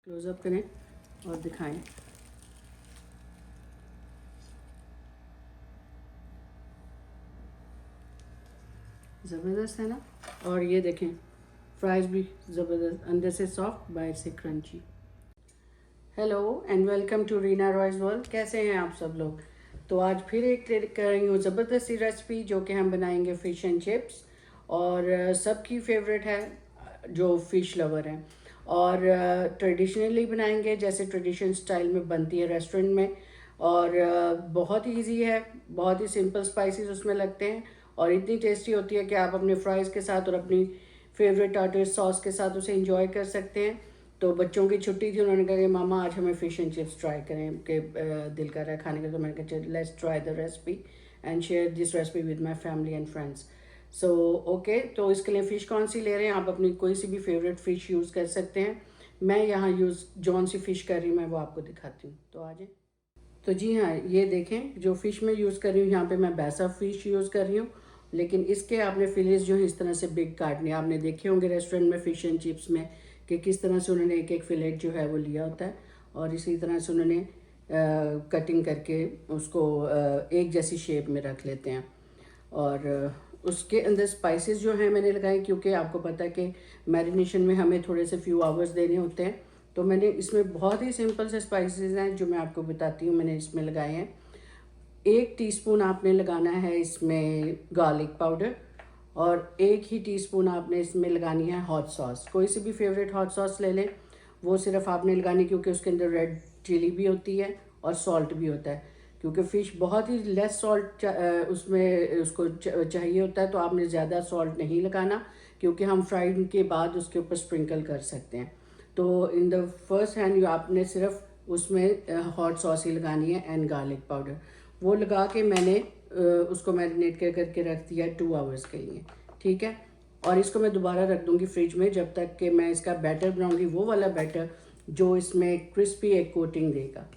Closeup करें और दिखाएं। ज़बरदस्त है ना। और ये देखें, फ्राइज़ भी ज़बरदस्त, अंदर से सॉफ्ट, बाहर से crunchy. Hello and welcome to Reena Roy's world. कैसे हैं आप सब लोग? तो आज फिर एक कर रही हूँ ज़बरदस्त सी रेसिपी, जो कि हम बनाएंगे फ़िश एंड चिप्स। और सबकी फेवरेट है जो फ़िश लवर हैं। और ट्रेडिशनली बनाएंगे, जैसे ट्रेडिशन स्टाइल में बनती है रेस्टोरेंट में। और बहुत ही ईजी है, बहुत ही सिंपल स्पाइसेस उसमें लगते हैं और इतनी टेस्टी होती है कि आप अपने फ्राइज़ के साथ और अपनी फेवरेट टार्टर सॉस के साथ उसे इंजॉय कर सकते हैं। तो बच्चों की छुट्टी थी, उन्होंने कहा कि मामा आज हमें फ़िश एंड चिप्स ट्राई करें, कि दिल कर रहा है खाने का। तो मैंने कहा let's try the recipe and share this recipe with my family and friends. So okay, तो इसके लिए फ़िश कौन सी ले रहे हैं? आप अपनी कोई सी भी फेवरेट फ़िश यूज़ कर सकते हैं। मैं यहाँ यूज़ जौन सी फ़िश कर रही हूँ मैं वो आपको दिखाती हूँ। तो आ जाए। तो जी हाँ, ये देखें, जो फ़िश मैं यूज़ कर रही हूँ यहाँ पे मैं बैसा फ़िश यूज़ कर रही हूँ। लेकिन इसके आपने फिलेस जो है इस तरह से बिग काटने, आपने देखे होंगे रेस्टोरेंट में फ़िश एंड चिप्स में कि किस तरह से उन्होंने एक एक फिलेट जो है वो लिया होता है। और इसी तरह से उन्होंने कटिंग करके उसको एक जैसी शेप में रख लेते हैं। और उसके अंदर स्पाइसेस जो हैं मैंने लगाए, क्योंकि आपको पता है कि मैरिनेशन में हमें थोड़े से फ्यू आवर्स देने होते हैं। तो मैंने इसमें बहुत ही सिंपल से स्पाइसेस हैं जो मैं आपको बताती हूँ, मैंने इसमें लगाए हैं। 1 टीस्पून आपने लगाना है इसमें गार्लिक पाउडर, और 1 ही टीस्पून आपने इसमें लगानी है हॉट सॉस। कोई सी भी फेवरेट हॉट सॉस ले लें, वो सिर्फ आपने लगानी, क्योंकि उसके अंदर रेड चिली भी होती है और सॉल्ट भी होता है। क्योंकि फ़िश बहुत ही लेस सॉल्ट उसमें उसको चाहिए होता है, तो आपने ज़्यादा सॉल्ट नहीं लगाना, क्योंकि हम फ्राइड के बाद उसके ऊपर स्प्रिंकल कर सकते हैं। तो इन द फर्स्ट हैंड आपने सिर्फ उसमें हॉट सॉस ही लगानी है एंड गार्लिक पाउडर। वो लगा के मैंने उसको मैरिनेट करके रख दिया 2 आवर्स के लिए। ठीक है। और इसको मैं दोबारा रख दूंगी फ्रिज में, जब तक कि मैं इसका बैटर बनाऊंगी, वो वाला बैटर जो इसमें क्रिस्पी एक कोटिंग देगा।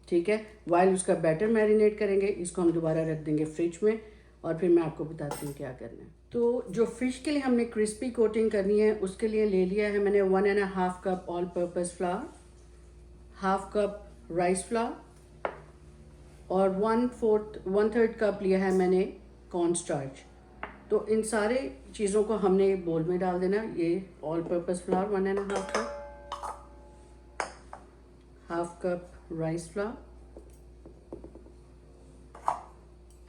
ठीक है। वाइल उसका बैटर मैरिनेट करेंगे, इसको हम दोबारा रख देंगे फ्रिज में, और फिर मैं आपको बताती हूँ क्या करना है। तो जो फ़िश के लिए हमने क्रिस्पी कोटिंग करनी है, उसके लिए ले लिया है मैंने 1.5 cup all purpose flower, 1/2 cup rice flour, और 1/3 कप लिया है मैंने कॉर्न स्टार्च। तो इन सारे चीज़ों को हमने एक बोल में डाल देना। ये all purpose flower 1.5 cup, 1/2 cup rice flour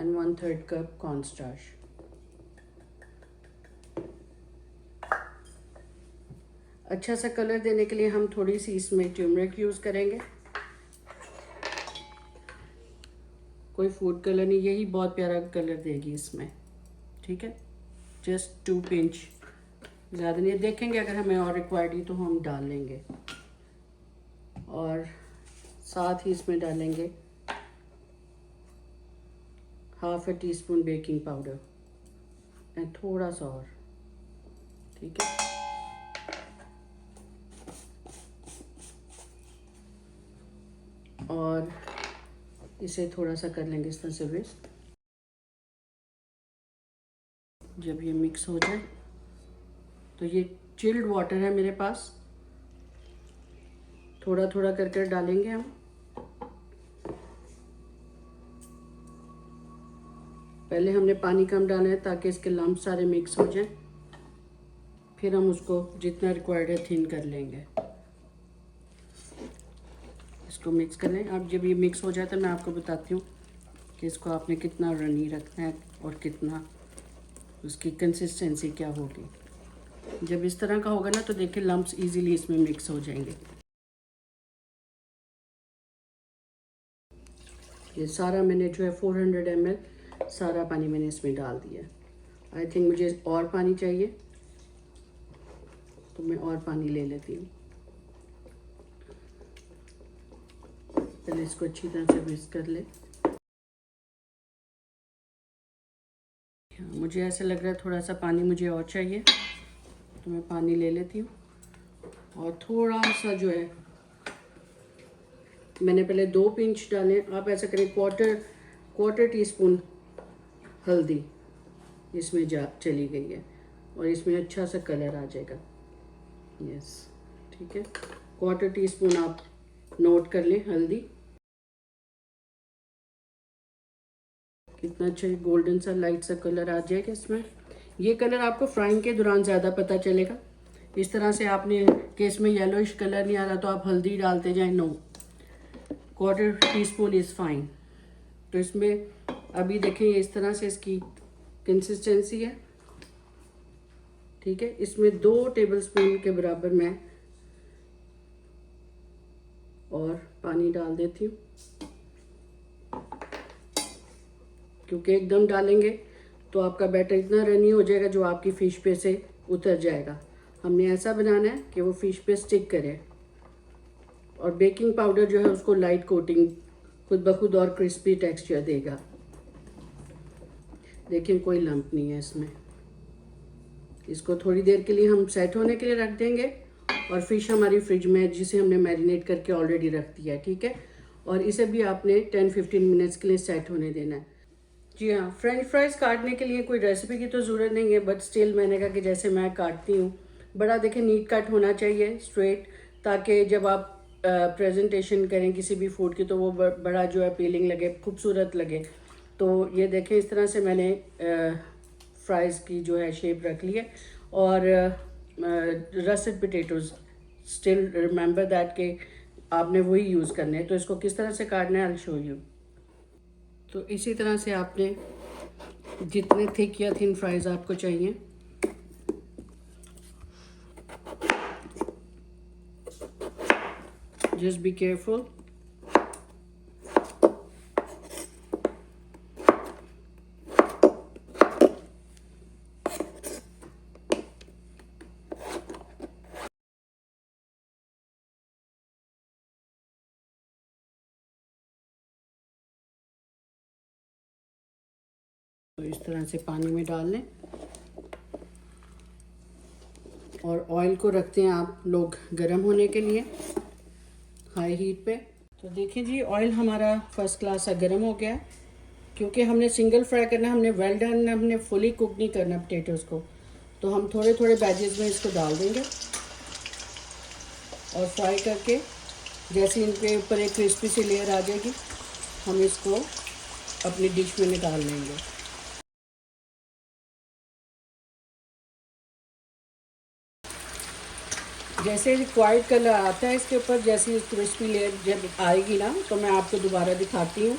and 1/3 cup corn starch. अच्छा सा कलर देने के लिए हम थोड़ी सी इसमें टर्मरिक यूज़ करेंगे। कोई फूड कलर नहीं, यही बहुत प्यारा कलर देगी इसमें। ठीक है। जस्ट 2 पिंच, ज़्यादा नहीं। देखेंगे अगर हमें और रिक्वायर्ड ही तो हम डाल लेंगे। और साथ ही इसमें डालेंगे 1/2 टीस्पून बेकिंग पाउडर एंड थोड़ा सा और। ठीक है। और इसे थोड़ा सा कर लेंगे इस तरह से विस्क। जब ये मिक्स हो जाए, तो ये चिल्ड वाटर है मेरे पास, थोड़ा थोड़ा करके डालेंगे हम। पहले हमने पानी कम डालना है ताकि इसके लम्ब सारे मिक्स हो जाएं, फिर हम उसको जितना रिक्वायर्ड है थिन कर लेंगे। इसको मिक्स कर लें। अब जब ये मिक्स हो जाए तो मैं आपको बताती हूँ कि इसको आपने कितना रनी रखना है और कितना उसकी कंसिस्टेंसी क्या होगी। जब इस तरह का होगा ना, तो देखिए लम्ब्स इजीली इसमें मिक्स हो जाएंगे। ये सारा मैंने जो है 400 ml सारा पानी मैंने इसमें डाल दिया। आई थिंक मुझे और पानी चाहिए, तो मैं और पानी ले लेती हूँ। पहले इसको अच्छी तरह से मिक्स कर ले। मुझे ऐसा लग रहा है थोड़ा सा पानी मुझे और चाहिए, तो मैं पानी ले लेती हूँ। और थोड़ा सा जो है मैंने पहले 2 पिंच डाले। आप ऐसा करें, क्वार्टर टीस्पून हल्दी इसमें जा चली गई है, और इसमें अच्छा सा कलर आ जाएगा। यस, ठीक है, 1/4 टीस्पून आप नोट कर लें हल्दी। कितना अच्छा गोल्डन सा लाइट सा कलर आ जाएगा इसमें। ये कलर आपको फ्राइंग के दौरान ज़्यादा पता चलेगा। इस तरह से आपने कि इसमें येलोइश कलर नहीं आ रहा तो आप हल्दी डालते जाएं, नो, 1/4 टीस्पून इज़ फाइन। तो इसमें अभी देखें इस तरह से इसकी कंसिस्टेंसी है, ठीक है। इसमें 2 टेबलस्पून के बराबर मैं और पानी डाल देती हूँ, क्योंकि एकदम डालेंगे तो आपका बैटर इतना रनी हो जाएगा जो आपकी फ़िश पे से उतर जाएगा। हमने ऐसा बनाना है कि वो फ़िश पे स्टिक करे। और बेकिंग पाउडर जो है उसको लाइट कोटिंग खुद ब खुद और क्रिस्पी टेक्सचर देगा। देखिए कोई लंप नहीं है इसमें। इसको थोड़ी देर के लिए हम सेट होने के लिए रख देंगे और फिश हमारी फ्रिज में जिसे हमने मैरिनेट करके ऑलरेडी रख दिया है, ठीक है। और इसे भी आपने 10-15 मिनट्स के लिए सेट होने देना है। जी हाँ, फ्रेंच फ्राइज़ काटने के लिए कोई रेसिपी की तो ज़रूरत नहीं है, बट स्टिल मैंने कहा कि जैसे मैं काटती हूँ, बड़ा देखें नीट कट होना चाहिए, स्ट्रेट, ताकि जब आप प्रेजेंटेशन करें किसी भी फूड की तो वो बड़ा जो है अपीलिंग लगे, खूबसूरत लगे। तो ये देखें इस तरह से मैंने फ्राइज़ की जो है शेप रख ली है। और rusted potatoes, still remember that कि आपने वही यूज़ करने हैं। तो इसको किस तरह से काटना है, आई विल शो यू। तो इसी तरह से आपने जितने थिक या थिन फ्राइज़ आपको चाहिए, जस्ट बी केयरफुल। तो इस तरह से पानी में डाल लें और ऑयल को रखते हैं आप लोग गर्म होने के लिए हाई हीट पे। तो देखिए जी, ऑयल हमारा फर्स्ट क्लास सा गर्म हो गया है। क्योंकि हमने सिंगल फ्राई करना, हमने वेल डन, हमने फुली कुक नहीं करना पोटैटोज़ को, तो हम थोड़े थोड़े बैचेस में इसको डाल देंगे और फ्राई करके जैसे इनके ऊपर एक क्रिस्पी सी लेयर आ जाएगी, हम इसको अपनी डिश में निकाल लेंगे। जैसे रिक्वायर्ड कलर आता है इसके ऊपर, जैसी क्रिस्पी लेयर जब आएगी ना, तो मैं आपको दोबारा दिखाती हूँ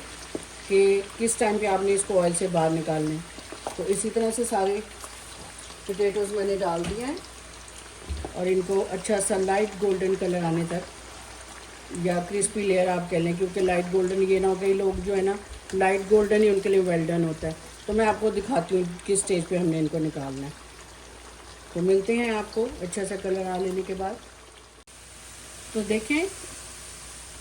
कि किस टाइम पे आपने इसको ऑयल से बाहर निकालना है। तो इसी तरह से सारे पोटैटोज़ मैंने डाल दिए हैं और इनको अच्छा सा लाइट गोल्डन कलर आने तक, या क्रिस्पी लेयर आप कह लें, क्योंकि लाइट गोल्डन ये ना हो, कई लोग जो है ना लाइट गोल्डन ही उनके लिए वेल डन होता है। तो मैं आपको दिखाती हूँ किस स्टेज पे हमने इनको निकालना है। तो मिलते हैं आपको अच्छा सा कलर आ लेने के बाद। तो देखें,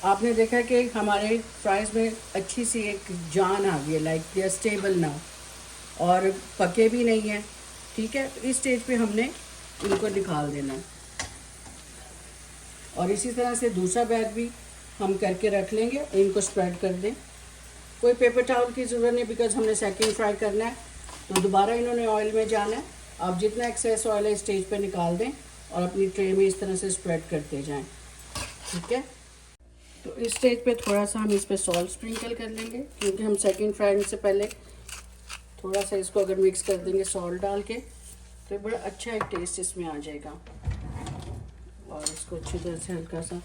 आपने देखा कि हमारे फ्राइज़ में अच्छी सी एक जान आ गई है, like they are stable now, और पके भी नहीं है, ठीक है। तो इस स्टेज पे हमने इनको निकाल देना है। और इसी तरह से दूसरा बैच भी हम करके रख लेंगे और इनको स्प्रेड कर दें। कोई पेपर टावल की ज़रूरत नहीं, बिकॉज हमने सेकंड फ्राई करना है, तो दोबारा इन्होंने ऑयल में जाना है। आप जितना एक्सेस ऑयल है स्टेज पे निकाल दें और अपनी ट्रे में इस तरह से स्प्रेड करते जाएं, ठीक है। तो इस स्टेज पे थोड़ा सा हम इस पे सॉल्ट स्प्रिंकल कर लेंगे, क्योंकि हम सेकंड फ्राई से पहले थोड़ा सा इसको अगर मिक्स कर देंगे सॉल्ट डाल के, तो बड़ा अच्छा एक टेस्ट इसमें आ जाएगा। और इसको अच्छी तरह से हल्का सा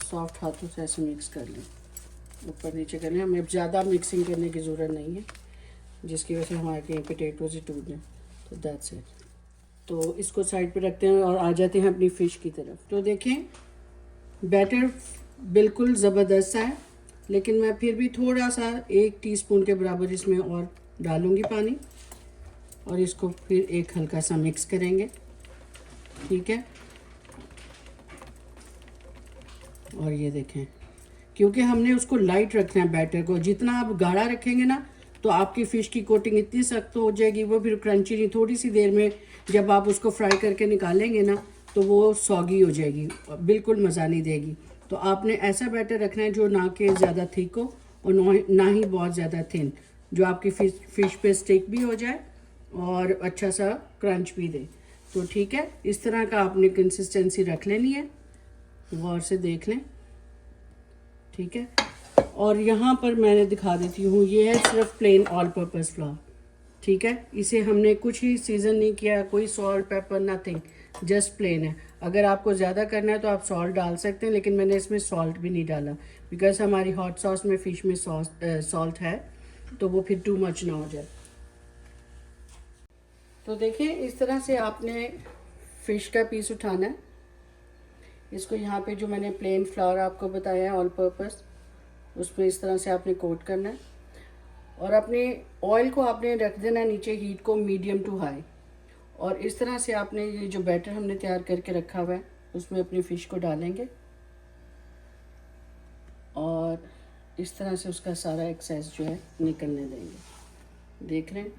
सॉफ्ट हाथों से ऐसे मिक्स कर लें, ऊपर नीचे कर लें। हमें ज़्यादा मिक्सिंग करने की ज़रूरत नहीं है, जिसकी वजह से हमारे पोटैटोज़ ही टूट जाए। तो दैट्स इट। तो इसको साइड पे रखते हैं और आ जाते हैं अपनी फ़िश की तरफ। तो देखें, बैटर बिल्कुल ज़बरदस्त है, लेकिन मैं फिर भी थोड़ा सा 1 टीस्पून के बराबर इसमें और डालूँगी पानी, और इसको फिर एक हल्का सा मिक्स करेंगे, ठीक है। और ये देखें, क्योंकि हमने उसको लाइट रखना है बैटर को, जितना आप गाढ़ा रखेंगे ना तो आपकी फ़िश की कोटिंग इतनी सख्त हो जाएगी, वो फिर क्रंची नहीं, थोड़ी सी देर में जब आप उसको फ्राई करके निकालेंगे ना तो वो सॉगी हो जाएगी, बिल्कुल मज़ा नहीं देगी। तो आपने ऐसा बैटर रखना है जो ना कि ज़्यादा थिक हो और ना ही बहुत ज़्यादा थिन, जो आपकी फ़िश पे स्टिक भी हो जाए और अच्छा सा क्रंच भी दे। तो ठीक है, इस तरह का आपने कंसिस्टेंसी रख लेनी है। गौर से देख लें, ठीक है। और यहाँ पर मैंने दिखा देती हूँ, ये है सिर्फ प्लेन ऑल पर्पस फ्लावर, ठीक है। इसे हमने कुछ ही सीजन नहीं किया, कोई salt pepper nothing, just plain है। अगर आपको ज़्यादा करना है तो आप सॉल्ट डाल सकते हैं, लेकिन मैंने इसमें सॉल्ट भी नहीं डाला बिकॉज हमारी हॉट सॉस में फ़िश में सॉल्ट है, तो वो फिर टू मच ना हो जाए। तो देखिए इस तरह से आपने फ़िश का पीस उठाना है। इसको यहाँ पे जो मैंने प्लेन फ्लावर आपको बताया है ऑल पर्पस, उसमें इस तरह से आपने कोट करना है। और अपने ऑयल को आपने रख देना नीचे, हीट को मीडियम टू हाई। और इस तरह से आपने ये जो बैटर हमने तैयार करके रखा हुआ है उसमें अपनी फ़िश को डालेंगे और इस तरह से उसका सारा एक्सेस जो है निकलने देंगे। देख रहे हैं,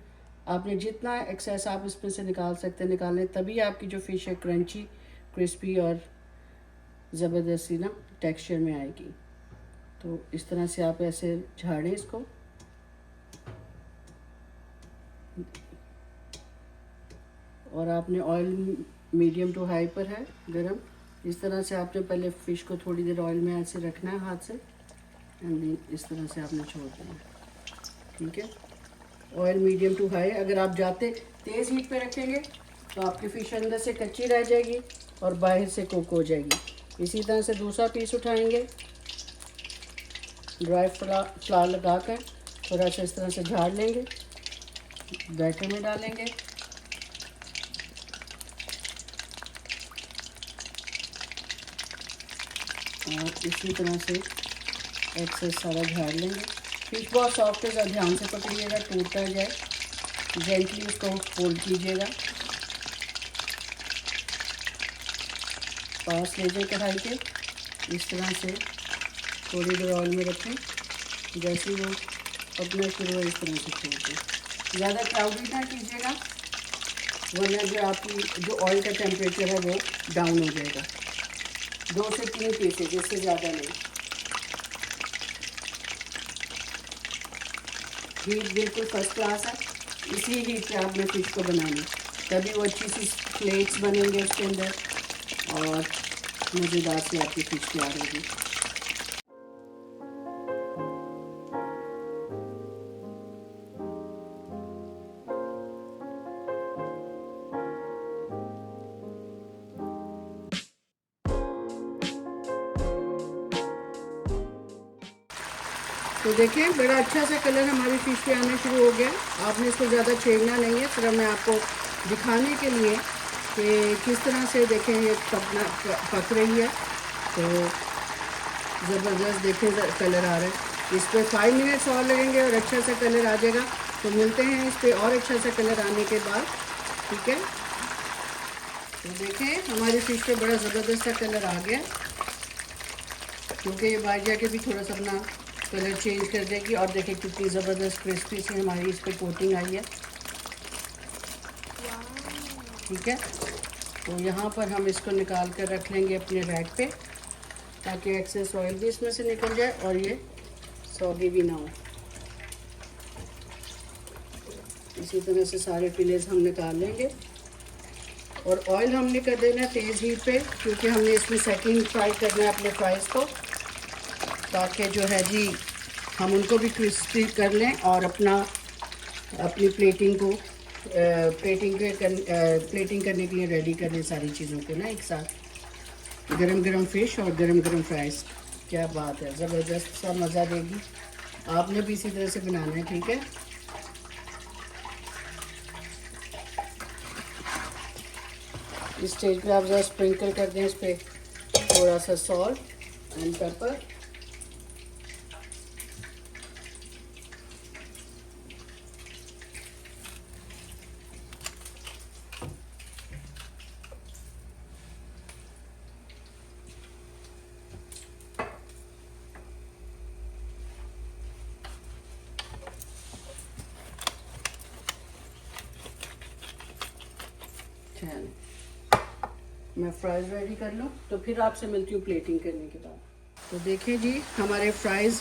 आपने जितना एक्सेस आप इसमें से निकाल सकते हैं निकालें, तभी आपकी जो फ़िश है क्रंची, क्रिस्पी और ज़बरदस्ती ना टेक्सचर में आएगी। तो इस तरह से आप ऐसे झाड़ें इसको, और आपने ऑयल मीडियम टू हाई पर है गरम। इस तरह से आपने पहले फ़िश को थोड़ी देर ऑयल में ऐसे रखना है हाथ से, एंड इस तरह से आपने छोड़ देना, ठीक है। ऑयल मीडियम टू हाई, अगर आप जाते तेज़ हीट पे रखेंगे तो आपकी फ़िश अंदर से कच्ची रह जाएगी और बाहर से कुक हो जाएगी। इसी तरह से दूसरा पीस उठाएंगे, ड्राई फ्लावर लगाकर थोड़ा सा इस तरह से झाड़ लेंगे, बैटर में डालेंगे और इसी तरह से एक्सेस सारा झाड़ लेंगे। फिश बहुत सॉफ्ट है, ध्यान से पकड़िएगा टूट ना जाए, जेंटली उसको फोल्ड कीजिएगा, पास ले जाए कढ़ाई के। इस तरह से थोड़ी देर ऑयल में रखें, जैसे वो पकना शुरू हो इस तरह से छोड़ दें। ज़्यादा क्राउडी ना कीजिएगा वरना जो आपकी जो ऑयल का टेम्परेचर है वो डाउन हो जाएगा। 2 से 3 पीसेज, इससे ज़्यादा नहीं। हीट बिल्कुल फर्स्ट क्लास है, इसी हीट पे आपने फ़िश को बनानी, तभी वो अच्छी सी प्लेट्स बनेंगे उसके अंदर और मज़ेदार सी आपकी फ़िश तैयार होगी। तो देखिए बड़ा अच्छा सा कलर हमारी फ़िश पे आने शुरू हो गया। आपने इसको ज़्यादा छेड़ना नहीं है, सिर्फ मैं आपको दिखाने के लिए कि किस तरह से देखें ये पक रही है। तो ज़बरदस्त देखें कलर आ रहा है। इस पर 5 मिनट्स और लगेंगे और अच्छा सा कलर आ जाएगा। तो मिलते हैं इस पर और अच्छा सा कलर आने के बाद, ठीक है। तो देखें हमारी फ़िश पे बड़ा ज़बरदस्त सा कलर आ गया, क्योंकि ये बाहर जाके भी थोड़ा सा अपना कलर चेंज कर देगी। और देखिए कितनी ज़बरदस्त क्रिस्पी सी हमारी इस पर कोटिंग आई है, ठीक है। तो यहाँ पर हम इसको निकाल कर रख लेंगे अपने रैक पे, ताकि एक्सेस ऑयल भी इसमें से निकल जाए और ये सॉगी भी ना हो। इसी तरह से सारे फिलेज हम निकाल लेंगे और ऑयल हमने कर देना है तेज़ हीट पे, क्योंकि हमने इसमें सेकंड फ्राई करना है अपने फ्राइज़ को, ताकि जो है जी हम उनको भी क्रिस्पी कर लें और अपनी प्लेटिंग करने के लिए रेडी कर लें सारी चीज़ों को ना एक साथ। गरम गरम फ़िश और गरम गरम फ्राइज़, क्या बात है, ज़बरदस्त सा मज़ा देगी। आपने भी इसी तरह से बनाना है, ठीक है। इस स्टेज पे आप ज़रा स्प्रिंकल कर दें इस पर थोड़ा सा सॉल्ट एंड पेपर। मैं फ्राइज़ रेडी कर लूँ तो फिर आपसे मिलती हूँ प्लेटिंग करने के बाद। तो देखिए जी हमारे फ्राइज़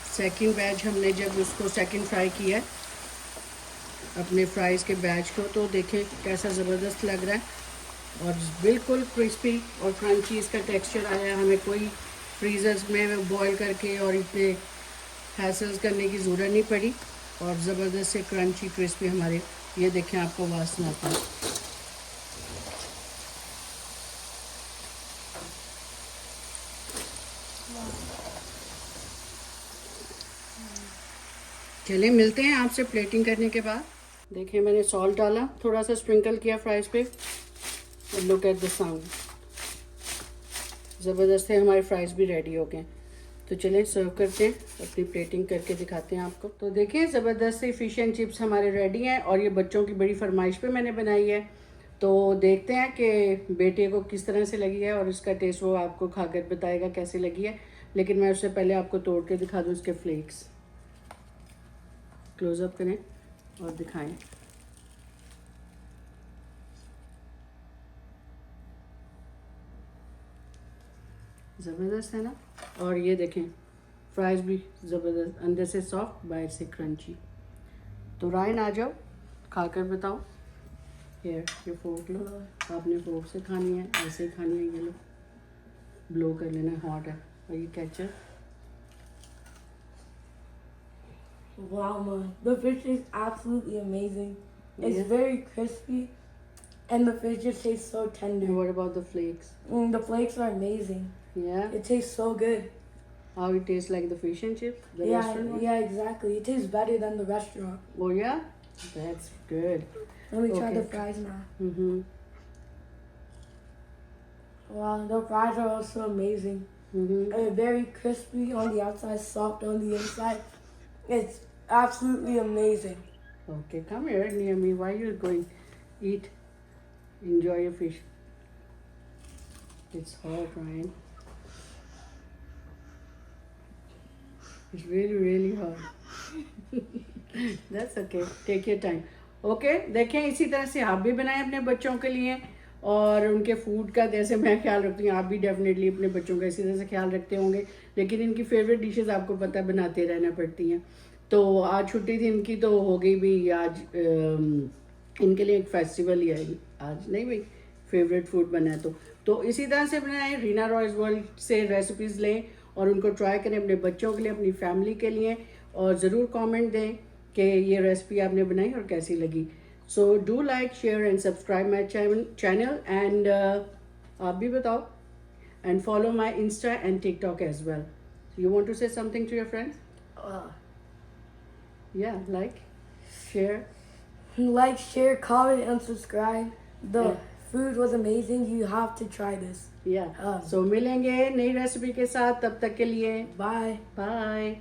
सेकंड बैच हमने जब उसको सेकंड फ्राई किया अपने फ्राइज़ के बैच को, तो देखें कैसा ज़बरदस्त लग रहा है। और बिल्कुल क्रिस्पी और क्रंची इसका टेक्सचर आया। हमें कोई फ्रीजर्स में बॉईल करके और इतने हैसल्स करने की ज़रूरत नहीं पड़ी और ज़बरदस्त से क्रंची क्रिस्पी हमारे, ये देखें आपको वासना आता है। चलिए मिलते हैं आपसे प्लेटिंग करने के बाद। देखिए मैंने सॉल्ट डाला, थोड़ा सा स्प्रिंकल किया फ्राइज़ पे। लुक एट द साउंड, ज़बरदस्त है। हमारे फ्राइज़ भी रेडी हो गए। तो चलें सर्व करते हैं, अपनी प्लेटिंग करके दिखाते हैं आपको। तो देखिए ज़बरदस्त से फ़िश एंड चिप्स हमारे रेडी हैं और ये बच्चों की बड़ी फरमाइश पे मैंने बनाई है। तो देखते हैं कि बेटे को किस तरह से लगी है और इसका टेस्ट वो आपको खाकर बताएगा कैसी लगी है। लेकिन मैं उससे पहले आपको तोड़ के दिखा दूँ इसके फ्लेक्स। क्लोज़अप करें और दिखाएं। ज़बरदस्त है ना। और ये देखें फ्राइज़ भी ज़बरदस्त, अंदर से सॉफ्ट बाहर से क्रंची। तो रायन आ जाओ, खाकर बताओ। ये फोक लो, आपने फोक से खानी है, ऐसे ही खानी है। ये लो, ब्लो कर लेना, हॉट है। और ये ketchup. Wow, man. The fish is absolutely amazing. It's Yeah. very crispy, and the fish just tastes so tender. And what about the flakes? The flakes are amazing. Yeah. It tastes so good. How it tastes like the fish and chips? The Yeah, restaurant one? yeah, exactly. It tastes better than the restaurant. Oh yeah, that's good. Let me try Okay. the fries now. Mm-hmm. Wow, the fries are also amazing. Mm-hmm. They're very crispy on the outside, soft on the inside. It's absolutely amazing. Okay, come here near me. Why you going? Eat. Enjoy your fish. It's hot, Ryan. It's really, really hot. That's okay. Take your time. Okay, देखें इसी तरह से आप भी बनाएं अपने बच्चों के लिए और उनके फूड का जैसे मैं ख्याल रखती हूँ, आप भी डेफिनेटली अपने बच्चों का इसी तरह से ख्याल रखते होंगे। लेकिन इनकी फेवरेट डिशेस आपको पता है बनाते रहना पड़ती हैं। तो आज छुट्टी थी इनकी, तो हो गई भी आज इनके लिए एक फेस्टिवल ही है आज। नहीं भाई, फेवरेट फूड बना है तो इसी तरह से बनाएं। रीना रॉयज़ वर्ल्ड से रेसिपीज़ लें और उनको ट्राई करें अपने बच्चों के लिए, अपनी फैमिली के लिए। और ज़रूर कमेंट दें कि ये रेसिपी आपने बनाई और कैसी लगी। So do like, share and subscribe my channel and आप भी बताओ and follow my insta and TikTok as well. You want to say something to your friends? Yeah, Like, share, comment, and subscribe. The Yeah. food was amazing. You have to try this. सो मिलेंगे नई recipe के साथ, तब तक के लिए Bye. Bye.